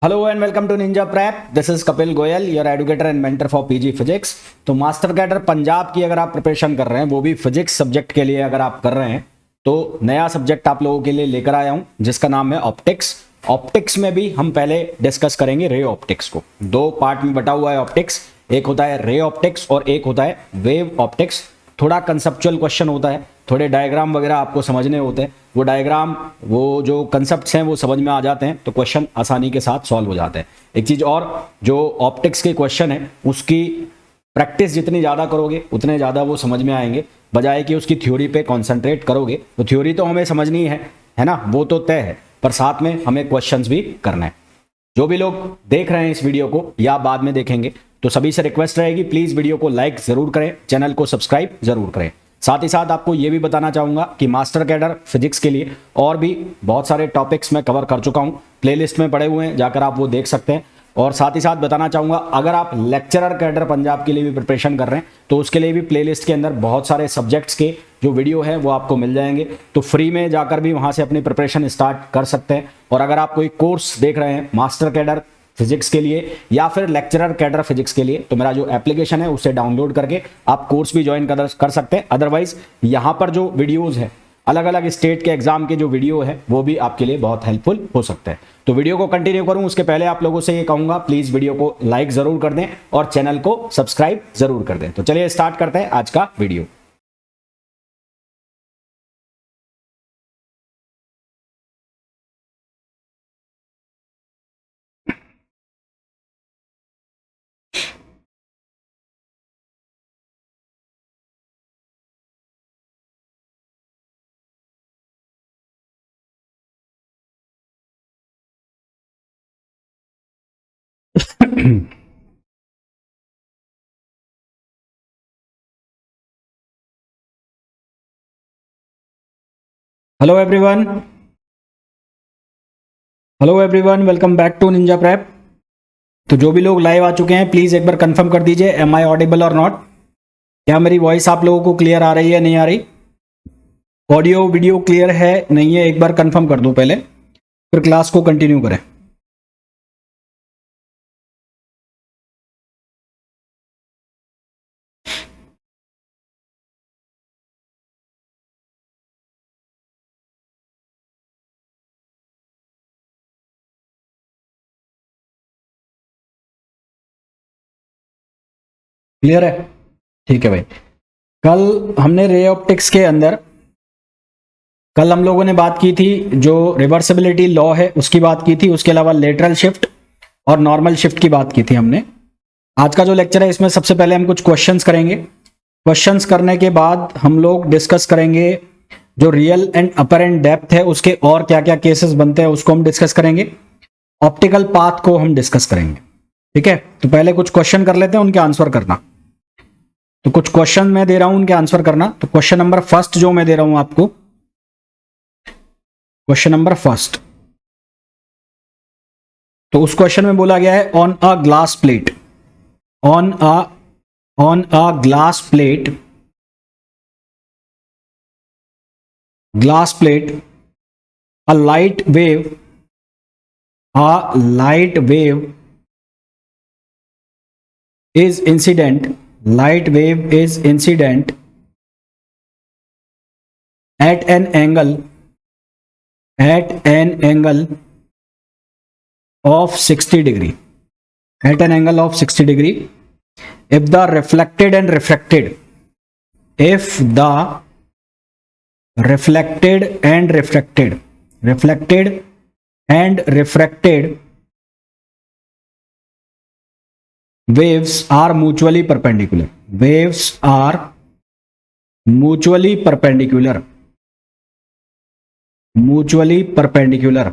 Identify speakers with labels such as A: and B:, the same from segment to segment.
A: Hello and welcome to Ninja Prep. This is Kapil Goyal, your educator and mentor for PG physics. तो master cadre Punjab की अगर आप preparation कर रहे हैं, वो भी फिजिक्स सब्जेक्ट के लिए अगर आप कर रहे हैं, तो नया सब्जेक्ट आप लोगों के लिए लेकर आया हूं जिसका नाम है ऑप्टिक्स। ऑप्टिक्स में भी हम पहले डिस्कस करेंगे रे ऑप्टिक्स को। दो पार्ट में बटा हुआ है ऑप्टिक्स। एक होता है रे ऑप्टिक्स और एक होता है वेव ऑप्टिक्स। थोड़ा कंसेप्चुअल क्वेश्चन होता है, थोड़े डायग्राम वगैरह आपको समझने होते हैं। वो डायग्राम, वो जो कंसेप्ट्स हैं वो समझ में आ जाते हैं तो क्वेश्चन आसानी के साथ सॉल्व हो जाते हैं। एक चीज़ और, जो ऑप्टिक्स के क्वेश्चन है उसकी प्रैक्टिस जितनी ज़्यादा करोगे उतने ज़्यादा वो समझ में आएंगे, बजाय कि उसकी थ्योरी पे कॉन्सेंट्रेट करोगे। तो थ्योरी तो हमें समझनी है ना, वो तो तय है, पर साथ में हमें क्वेश्चंस भी करना है। जो भी लोग देख रहे हैं इस वीडियो को या बाद में देखेंगे, तो सभी से रिक्वेस्ट रहेगी, प्लीज़ वीडियो को लाइक ज़रूर करें, चैनल को सब्सक्राइब ज़रूर करें। साथ ही साथ आपको ये भी बताना चाहूँगा कि मास्टर कैडर फिजिक्स के लिए और भी बहुत सारे टॉपिक्स मैं कवर कर चुका हूँ, प्लेलिस्ट में पड़े हुए हैं, जाकर आप वो देख सकते हैं। और साथ ही साथ बताना चाहूँगा, अगर आप लेक्चरर कैडर पंजाब के लिए भी प्रिपरेशन कर रहे हैं तो उसके लिए भी प्लेलिस्ट के अंदर बहुत सारे सब्जेक्ट्स के जो वीडियो है वो आपको मिल जाएंगे। तो फ्री में जाकर भी वहाँ से अपनी प्रिपरेशन स्टार्ट कर सकते हैं। और अगर आप कोई कोर्स देख रहे हैं मास्टर कैडर फिजिक्स के लिए या फिर लेक्चरर कैडर फिजिक्स के लिए, तो मेरा जो एप्लीकेशन है उसे डाउनलोड करके आप कोर्स भी ज्वाइन कर सकते हैं। अदरवाइज यहाँ पर जो वीडियोस है, अलग अलग स्टेट के एग्जाम के जो वीडियो है वो भी आपके लिए बहुत हेल्पफुल हो सकते हैं। तो वीडियो को कंटिन्यू करूं उसके पहले आप लोगों से ये कहूंगा, प्लीज वीडियो को लाइक जरूर कर दें और चैनल को सब्सक्राइब जरूर कर दें। तो चलिए स्टार्ट करते हैं आज का वीडियो। Hello everyone, hello everyone, welcome back to Ninja Prep. तो जो भी लोग लाइव आ चुके हैं, प्लीज एक बार कंफर्म कर दीजिए, एम आई ऑडिबल और नॉट। क्या मेरी वॉइस आप लोगों को क्लियर आ रही है, नहीं आ रही? ऑडियो वीडियो क्लियर है नहीं है, एक बार कंफर्म कर दो पहले, फिर क्लास को कंटिन्यू करें। क्लियर है? ठीक है भाई। कल हमने रे ऑप्टिक्स के अंदर, कल हम लोगों ने बात की थी, जो रिवर्सिबिलिटी लॉ है उसकी बात की थी, उसके अलावा लेटरल शिफ्ट और नॉर्मल शिफ्ट की बात की थी हमने। आज का जो लेक्चर है इसमें सबसे पहले हम कुछ क्वेश्चंस करेंगे। क्वेश्चंस करने के बाद हम लोग डिस्कस करेंगे जो रियल एंड अपरेंट डेप्थ है उसके और क्या क्या केसेस बनते हैं उसको हम डिस्कस करेंगे। ऑप्टिकल पाथ को हम डिस्कस करेंगे। ठीक है, तो पहले कुछ क्वेश्चन कर लेते हैं, उनके आंसर करना। तो कुछ क्वेश्चन मैं दे रहा हूं, उनके आंसर करना। तो क्वेश्चन नंबर फर्स्ट जो मैं दे रहा हूं आपको, क्वेश्चन नंबर फर्स्ट, तो उस क्वेश्चन में बोला गया है on a glass plate, on a glass plate, glass plate, a light wave, a light wave is incident, light wave is incident at an angle, at an angle of 60 degree, at an angle of 60 degree, if the reflected and refracted, if the reflected and refracted, reflected and refracted waves are mutually perpendicular, waves are mutually perpendicular, mutually perpendicular,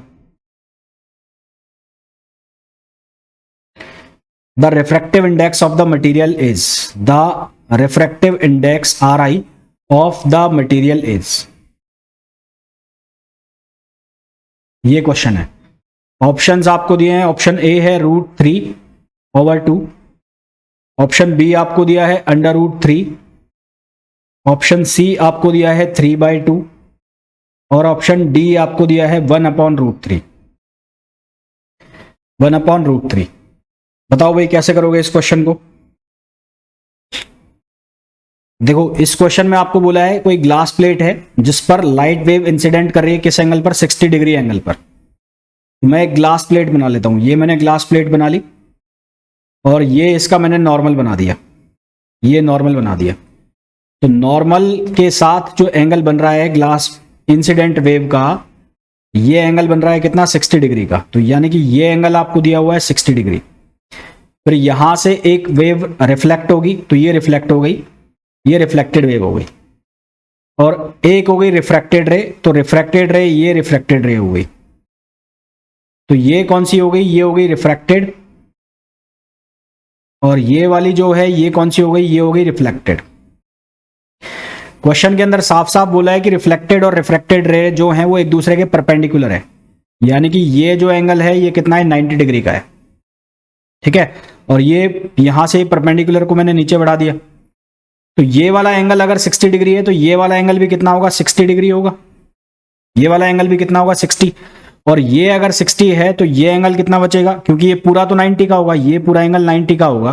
A: the refractive index of the material is, the refractive index Ri of the material is। ये question है। Options आपको दिए हैं, option A है √3/2, option B आपको दिया है √3, option C आपको दिया है 3/2 और ऑप्शन डी आपको दिया है 1/√3। 1/√3। बताओ भाई कैसे करोगे इस क्वेश्चन को। देखो इस क्वेश्चन में आपको बोला है कोई ग्लास प्लेट है जिस पर लाइट वेव इंसिडेंट कर रही है, किस एंगल पर, 60 डिग्री एंगल पर। मैं एक ग्लास प्लेट बना लेता हूं, ये मैंने ग्लास प्लेट बना ली और ये इसका मैंने नॉर्मल बना दिया, ये नॉर्मल बना दिया। तो नॉर्मल के साथ जो एंगल बन रहा है ग्लास इंसिडेंट वेव का, ये एंगल बन रहा है कितना, 60 डिग्री का। तो यानी कि ये एंगल आपको दिया हुआ है 60 डिग्री। फिर यहां से एक वेव रिफ्लेक्ट होगी, तो ये रिफ्लेक्ट हो गई, ये रिफ्लेक्टेड वेव हो गई, और एक हो गई रिफ्रैक्टेड रे, तो रिफ्रैक्टेड रे, ये रिफ्रैक्टेड रे हो गई। तो ये कौन सी हो गई, ये हो गई रिफ्रैक्टेड, और ये वाली जो है ये कौन सी हो गई, ये हो गई रिफ्लेक्टेड। क्वेश्चन के अंदर साफ साफ बोला है कि रिफ्लेक्टेड और रिफ्रैक्टेड रे जो है वो एक दूसरे के परपेंडिकुलर है, यानी कि ये जो एंगल है ये कितना है, 90 डिग्री का है, ठीक है। और ये यहां से परपेंडिकुलर को मैंने नीचे बढ़ा दिया, तो ये वाला एंगल अगर 60 डिग्री है तो ये वाला एंगल भी कितना होगा, 60 डिग्री होगा। ये वाला एंगल भी कितना होगा, 60। और ये अगर 60 है तो ये एंगल कितना बचेगा, क्योंकि ये पूरा तो 90 का होगा, ये पूरा एंगल 90 का होगा।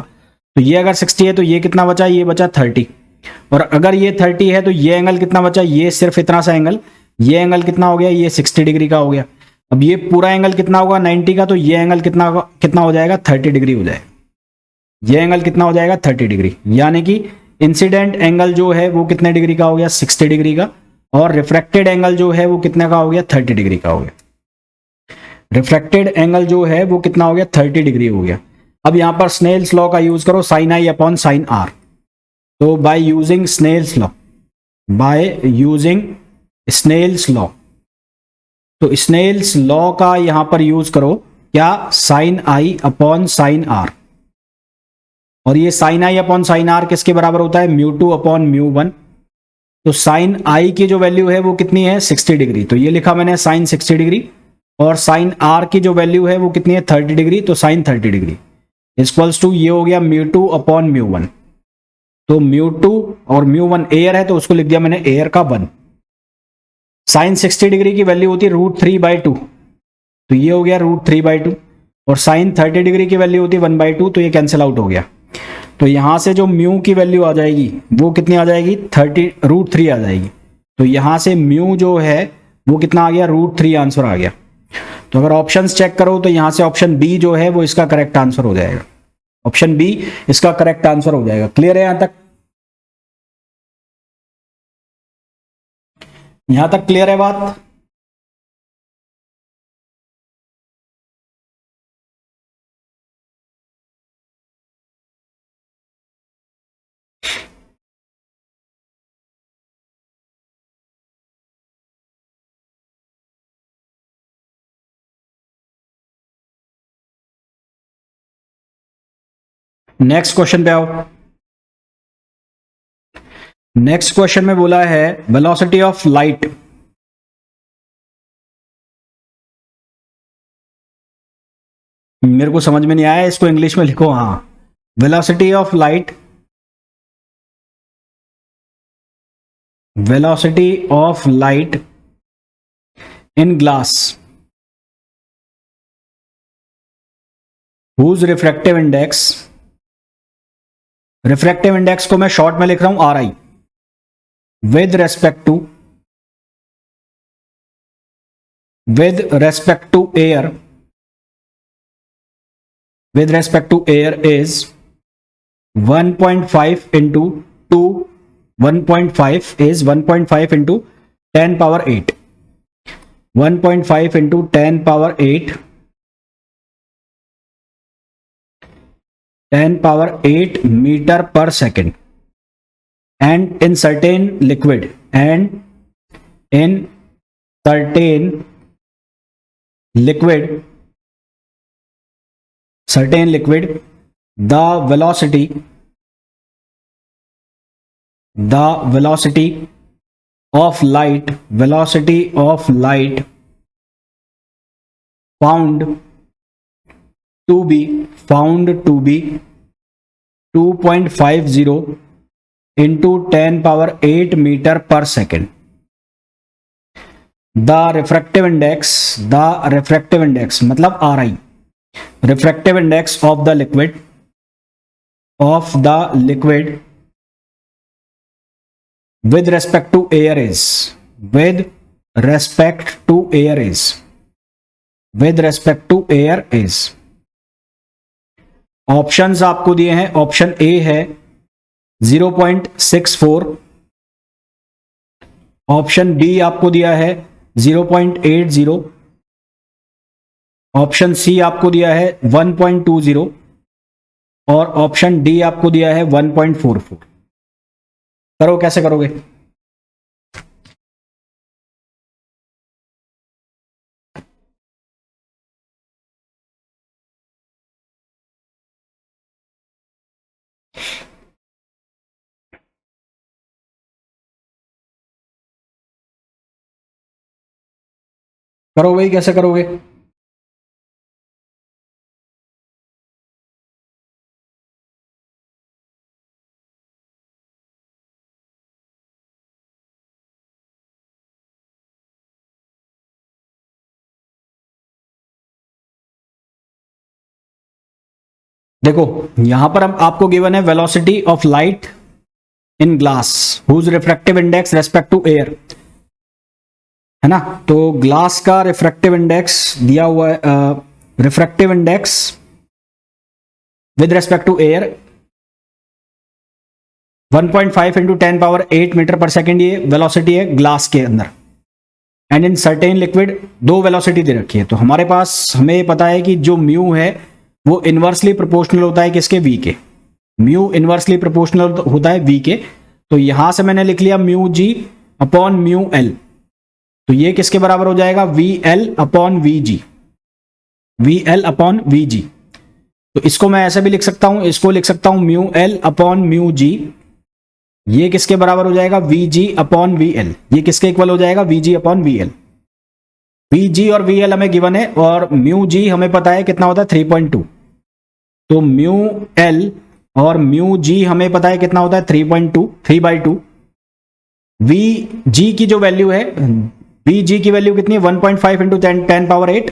A: तो ये अगर 60 है तो ये कितना बचा, ये बचा 30। और अगर ये 30 है तो ये एंगल कितना बचा, ये सिर्फ इतना सा एंगल, ये एंगल कितना हो गया, ये 60 डिग्री का हो गया। अब ये पूरा एंगल कितना होगा, 90 का, तो ये एंगल कितना होगा, कितना हो जाएगा, 30 डिग्री हो जाएगा। ये एंगल कितना हो जाएगा, 30 डिग्री। यानी कि इंसिडेंट एंगल जो है वो कितने डिग्री का हो गया, 60 डिग्री का, और रिफ्रैक्टेड एंगल जो है वो कितने का हो गया, 30 डिग्री का हो गया। रिफ्रैक्टेड एंगल जो है वो कितना हो गया, 30 डिग्री हो गया। अब यहां पर स्नेल्स लॉ का यूज करो, साइन आई अपॉन साइन आर। तो by using Snell's law, by using Snell's law, तो स्नेल्स लॉ का यहां पर यूज करो, क्या, साइन आई अपॉन साइन आर। और ये साइन आई अपॉन साइन आर किसके बराबर होता है, μ2 अपॉन μ1। तो साइन आई की जो वैल्यू है वो कितनी है, 60 डिग्री, तो ये लिखा मैंने साइन 60 डिग्री। और साइन आर की जो वैल्यू है वो कितनी है, 30 डिग्री, तो साइन 30 डिग्री इक्वल्स टू ये हो गया μ2 अपॉन μ1। तो μ2 और μ1 एयर है तो उसको लिख दिया मैंने एयर का 1। साइन 60 डिग्री की वैल्यू होती है √3/2, तो ये हो गया √3/2। और साइन 30 डिग्री की वैल्यू होती है 1/2, तो ये कैंसिल आउट हो गया। तो यहां से जो म्यू की वैल्यू आ जाएगी वो कितनी आ जाएगी, 30√3 आ जाएगी। तो यहां से म्यू जो है वो कितना आ गया, √3 आंसर आ गया। तो अगर ऑप्शंस चेक करो तो यहां से ऑप्शन बी जो है वो इसका करेक्ट आंसर हो जाएगा, ऑप्शन बी इसका करेक्ट आंसर हो जाएगा। क्लियर है यहां तक, यहां तक क्लियर है बात। नेक्स्ट क्वेश्चन पे आओ। नेक्स्ट क्वेश्चन में बोला है वेलोसिटी ऑफ लाइट। मेरे को समझ में नहीं आया, इसको इंग्लिश में लिखो। हाँ, velocity of light, velocity of light in glass whose refractive index, refractive index को मैं शॉर्ट में लिख रहा हूं RI, with respect to air, with respect to air is 1.5 into 2, 1.5 is 1.5 into 10 power 8, 1.5 into 10 power 8, 10 power 8 meter per second, and in certain liquid, and in certain liquid, the velocity of light found to be 2.50 into 10 power 8 meter per second. The refractive index मतलब RI, refractive index of the liquid with respect to air is with respect to air is options आपको दिए हैं। Option A है 0.64, option D आपको दिया है 0.80, option C आपको दिया है 1.20 और ऑप्शन डी आपको दिया है 1.44। करो, कैसे करोगे? करो भाई, कैसे करोगे? देखो यहां पर हम आपको गिवन है velocity of light in glass whose refractive index respect to air, है ना। तो ग्लास का रिफ्रैक्टिव इंडेक्स दिया हुआ है, refractive index with respect to air 1.5 into 10 power 8 metre पर सेकेंड, ये वेलोसिटी है ग्लास के अंदर। एंड इन सर्टेन लिक्विड दो वेलोसिटी दे रखी है। तो हमारे पास हमें पता है कि जो म्यू है वो इनवर्सली प्रोपोर्शनल होता है किसके? वी के। म्यू इनवर्सली प्रोपोर्शनल होता है वी के। तो यहां से मैंने लिख लिया mu G upon mu L. तो ये किसके बराबर हो जाएगा? V L upon we ji, V L upon we जी। तो इसको मैं ऐसे भी लिख सकता हूं, इसको लिख सकता हूं म्यू एल अपॉन म्यू जी। ये किसके बराबर हो जाएगा? We ji upon V L. ये किसके इक्वल हो जाएगा? We ji upon V L. We जी और वी एल हमें गिवन है और म्यू जी हमें पता है कितना होता है 3.2। तो म्यू एल और म्यू जी हमें पता है कितना होता है 3.2, 3/2। वी जी की जो वैल्यू है, वी जी की वैल्यू कितनी है? 1.5 इंटू 10 पावर 8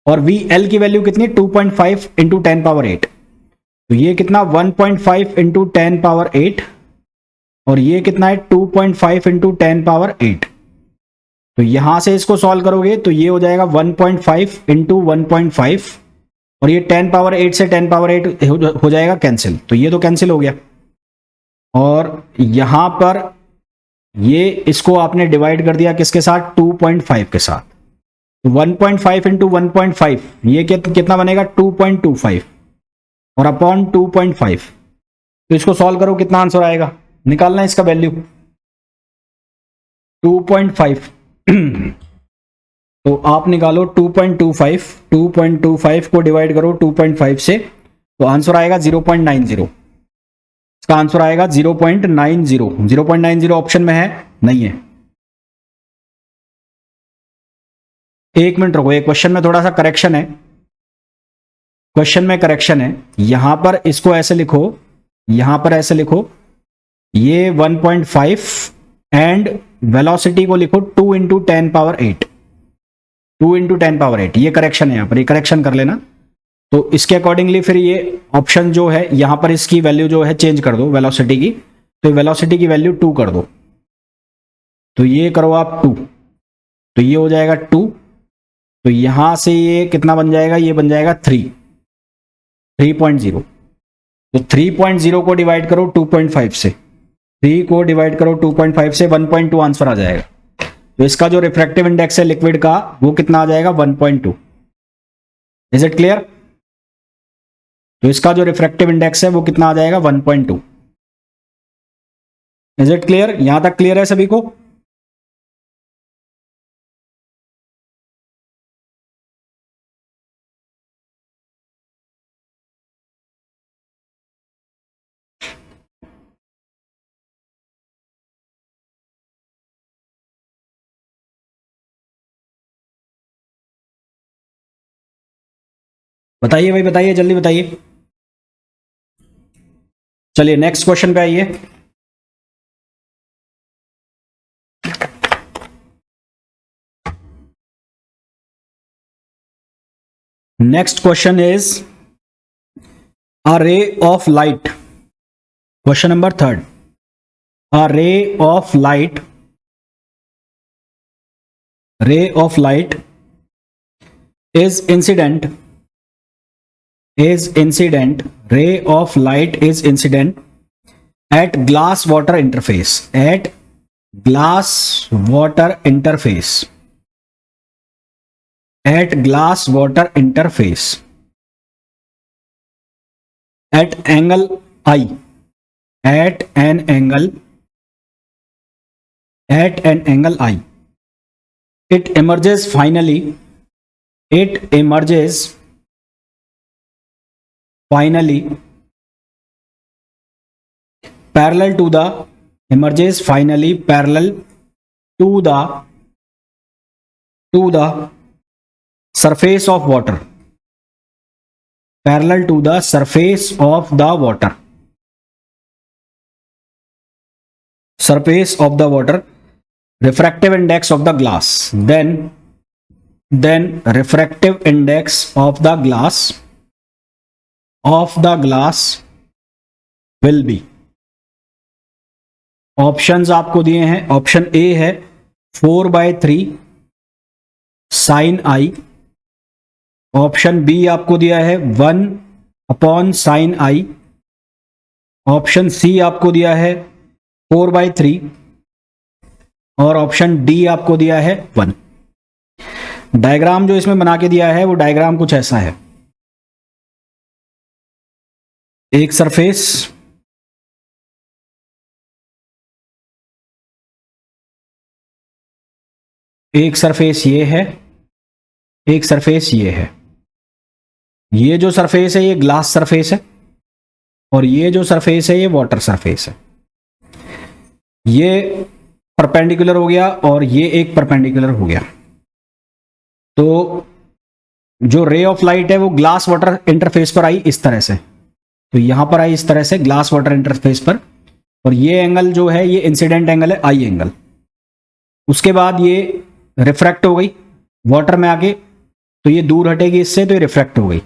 A: और वी एल की वैल्यू कितनी है? 2.5 इंटू 10 पावर 8। तो ये कितना 1.5 इंटू 10 पावर 8 और ये कितना है 2.5 इंटू 10 पावर 8। तो यहां से इसको सॉल्व करोगे तो ये हो जाएगा 1.5 इंटू 1.5 और ये 10 पावर 8 से 10 पावर 8 हो जाएगा कैंसिल। तो ये तो कैंसिल हो गया और यहां पर ये इसको आपने डिवाइड कर दिया किसके साथ? 2.5 के साथ। तो 1.5 इंटू 1.5 ये कितना बनेगा? 2.25 और अपॉन 2.5। तो इसको सॉल्व करो, कितना आंसर आएगा? निकालना है इसका वैल्यू 2.5। तो आप निकालो 2.25, 2.25 को डिवाइड करो 2.5 से, तो आंसर आएगा 0.90। इसका आंसर आएगा 0.90। 0.90 ऑप्शन में है? नहीं है। एक मिनट रुको, एक क्वेश्चन में थोड़ा सा करेक्शन है। क्वेश्चन में करेक्शन है। यहां पर इसको ऐसे लिखो, यहां पर ऐसे लिखो, ये 1.5 एंड वेलोसिटी को लिखो 2 इंटू 10 पावर 8, 2 इंटू 10 पावर 8। ये करेक्शन है, यहां पर ये करेक्शन कर लेना। तो इसके अकॉर्डिंगली फिर ये ऑप्शन जो है यहां पर इसकी वैल्यू जो है चेंज कर दो वेलोसिटी की। तो वेलोसिटी की वैल्यू 2 कर दो। तो ये करो आप 2, तो ये हो जाएगा 2। तो यहां से ये कितना बन जाएगा? ये बन जाएगा 3.0। तो 3.0 को डिवाइड करो 2.5 से, 3 को डिवाइड करो 2.5 से, 1.2 आंसर आ जाएगा। तो इसका जो रिफ्रैक्टिव इंडेक्स है लिक्विड का वो कितना आ जाएगा? 1.2। Is it clear? तो इसका जो रिफ्रैक्टिव इंडेक्स है वो कितना आ जाएगा? 1.2। Is it clear? यहां तक क्लियर है सभी को? बताइए भाई, बताइए, जल्दी बताइए। चलिए नेक्स्ट क्वेश्चन पे आइए। Next question is A ray of light. Question number 3. A ray of light is incident. Ray of light is incident at glass water interface. At glass water interface. At glass water interface. At angle I. At an angle I. It emerges finally parallel to the surface of water. Parallel to the surface of the water. Surface of the water. Refractive index of the glass. Then refractive index of the glass will be. Options आपको दिए हैं. Option A है 4/3 sign आई. Option B आपको दिया है 1 sign आई. Option C आपको दिया है 4/3 और ऑप्शन डी आपको दिया है 1. डायग्राम जो इसमें बना के दिया है वो डायग्राम कुछ ऐसा है. एक सरफेस, एक सरफेस ये है, एक सरफेस ये है. ये जो सरफेस है ये ग्लास सरफेस है और ये जो सरफेस है ये वाटर सरफेस है. ये परपेंडिकुलर हो गया और ये एक परपेंडिकुलर हो गया. तो जो रे ऑफ लाइट है वो ग्लास वाटर इंटरफेस पर आई इस तरह से. तो यहां पर आई इस तरह से ग्लास वाटर इंटरफेस पर और ये एंगल जो है ये इंसिडेंट एंगल है, आई एंगल. उसके बाद ये रिफ्रैक्ट हो गई वाटर में आके, तो ये दूर हटेगी इससे, तो ये रिफ्रैक्ट हो गई.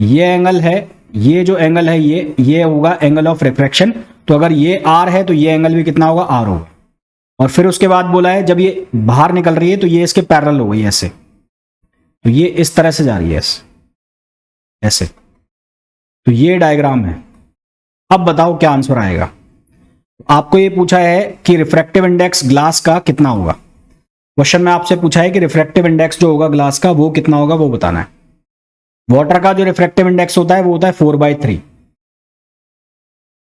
A: ये एंगल है, ये जो एंगल है ये होगा एंगल ऑफ रिफ्रैक्शन. तो अगर ये आर है तो ये एंगल भी कितना होगा, आर होगा. और फिर उसके बाद बोला है जब ये बाहर निकल रही है तो ये इसके पैरेलल हो गई ऐसे. तो ये इस तरह से जा रही है ऐसे. तो ये डायग्राम है. अब बताओ क्या आंसर आएगा. आपको ये पूछा है कि रिफ्रैक्टिव इंडेक्स ग्लास का कितना होगा. क्वेश्चन में आपसे पूछा है कि रिफ्रैक्टिव इंडेक्स जो होगा ग्लास का वो कितना होगा, वो बताना है. वाटर का जो रिफ्रैक्टिव इंडेक्स होता है वो होता है 4/3.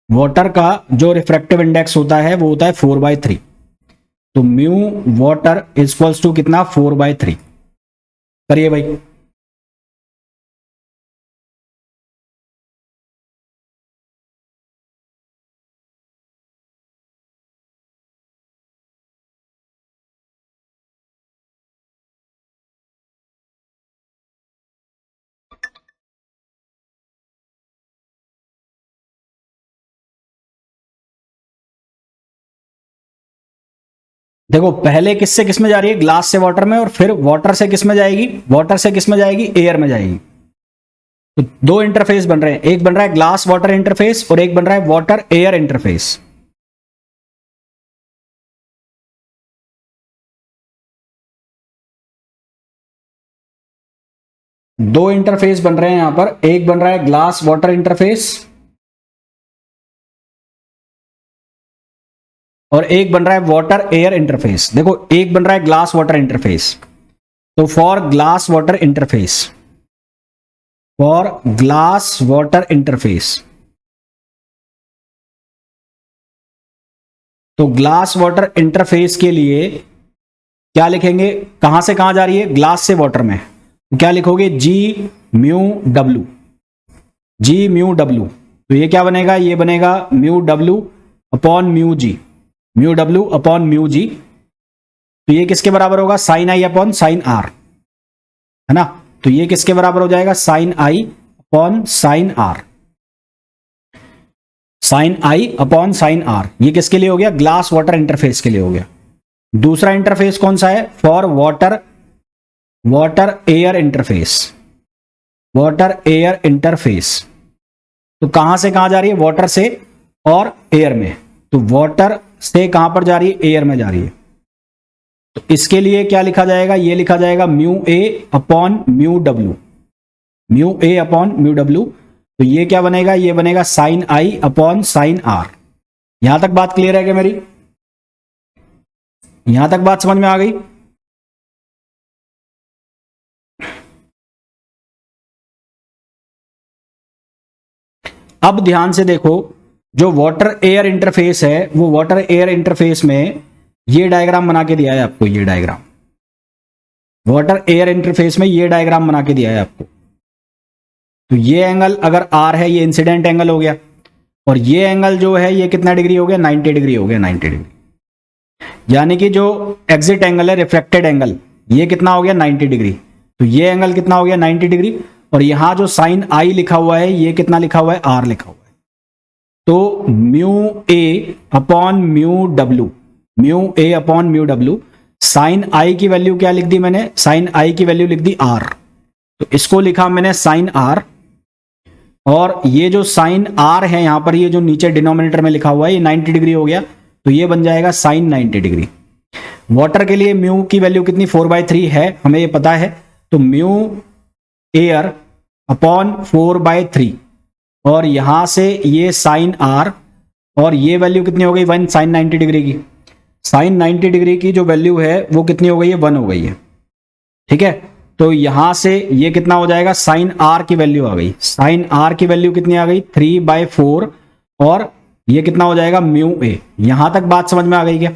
A: वाटर का जो रिफ्रैक्टिव इंडेक्स होता है वो होता है 4/3. तो म्यू वाटर इक्वल्स टू कितना, 4/3. करिए भाई. देखो पहले किससे किस में जा रही है, ग्लास से वाटर में, और फिर वाटर से किस में जाएगी, वाटर से किस में जाएगी, एयर में जाएगी. तो दो इंटरफेस बन रहे हैं. एक बन रहा है ग्लास वाटर इंटरफेस और एक बन रहा है वाटर एयर इंटरफेस. दो इंटरफेस बन रहे हैं यहां पर. एक बन रहा है ग्लास वाटर इंटरफेस और एक बन रहा है वाटर एयर इंटरफेस. देखो एक बन रहा है ग्लास वाटर इंटरफेस. तो फॉर ग्लास वाटर इंटरफेस, तो ग्लास वाटर इंटरफेस के लिए क्या लिखेंगे, कहां से कहां जा रही है, ग्लास से वाटर में. क्या लिखोगे, जी म्यू डब्ल्यू. तो ये क्या बनेगा, ये बनेगा mu W upon mu G. तो ये किसके बराबर होगा, साइन आई अपॉन साइन आर, है ना. तो ये किसके बराबर हो जाएगा, साइन आई अपॉन साइन आर. ये किसके लिए हो गया, ग्लास वाटर इंटरफेस के लिए हो गया. दूसरा इंटरफेस कौन सा है, फॉर वाटर एयर इंटरफेस. तो कहां से कहां जा रही है? वाटर से और एयर में। तो वाटर से कहां पर जा रही है? एयर में जा रही है। तो इसके लिए क्या लिखा जाएगा? ये लिखा जाएगा mu A upon mu W, mu A upon mu W. तो ये क्या बनेगा? ये बनेगा साइन आई अपॉन साइन आर। यहां तक बात क्लियर है क्या मेरी? यहां तक बात समझ में आ गई? अब ध्यान से देखो, जो वाटर एयर इंटरफेस है, वो वाटर एयर इंटरफेस में ये डायग्राम बना के दिया है आपको। ये डायग्राम वाटर एयर इंटरफेस में ये डायग्राम बना के दिया है आपको। तो ये एंगल अगर आर है, ये इंसिडेंट एंगल हो गया, और ये एंगल जो है ये कितना डिग्री हो गया? 90 डिग्री हो गया, 90 डिग्री। यानी कि जो एग्जिट एंगल है, रिफ्लेक्टेड एंगल, ये कितना हो गया? 90 डिग्री। तो ये एंगल कितना हो गया? 90 डिग्री। और यहां जो साइन आई लिखा हुआ है, ये कितना लिखा हुआ है? आर लिखा हुआ है। तो mu A upon mu W, mu A upon mu W. Sign आई की वैल्यू क्या लिख दी मैंने? साइन आई की वैल्यू लिख दी आर। तो इसको लिखा मैंने साइन आर, और ये जो साइन आर है यहां पर, ये जो नीचे डिनोमिनेटर में लिखा हुआ है, ये 90 डिग्री हो गया। तो ये बन जाएगा साइन 90 डिग्री। वाटर के लिए म्यू की वैल्यू कितनी? 4/3 है, हमें ये पता है। तो म्यू एयर अपॉन 4/3, और यहां से ये साइन आर, और ये वैल्यू कितनी हो गई? 1 साइन 90 डिग्री की। साइन 90 डिग्री की जो वैल्यू है वो कितनी हो गई है? 1 हो गई है। ठीक है, तो यहां से ये कितना हो जाएगा? साइन आर की वैल्यू आ गई। साइन आर की वैल्यू कितनी आ गई? 3/4, और ये कितना हो जाएगा? म्यू ए। यहां तक बात समझ में आ गई क्या?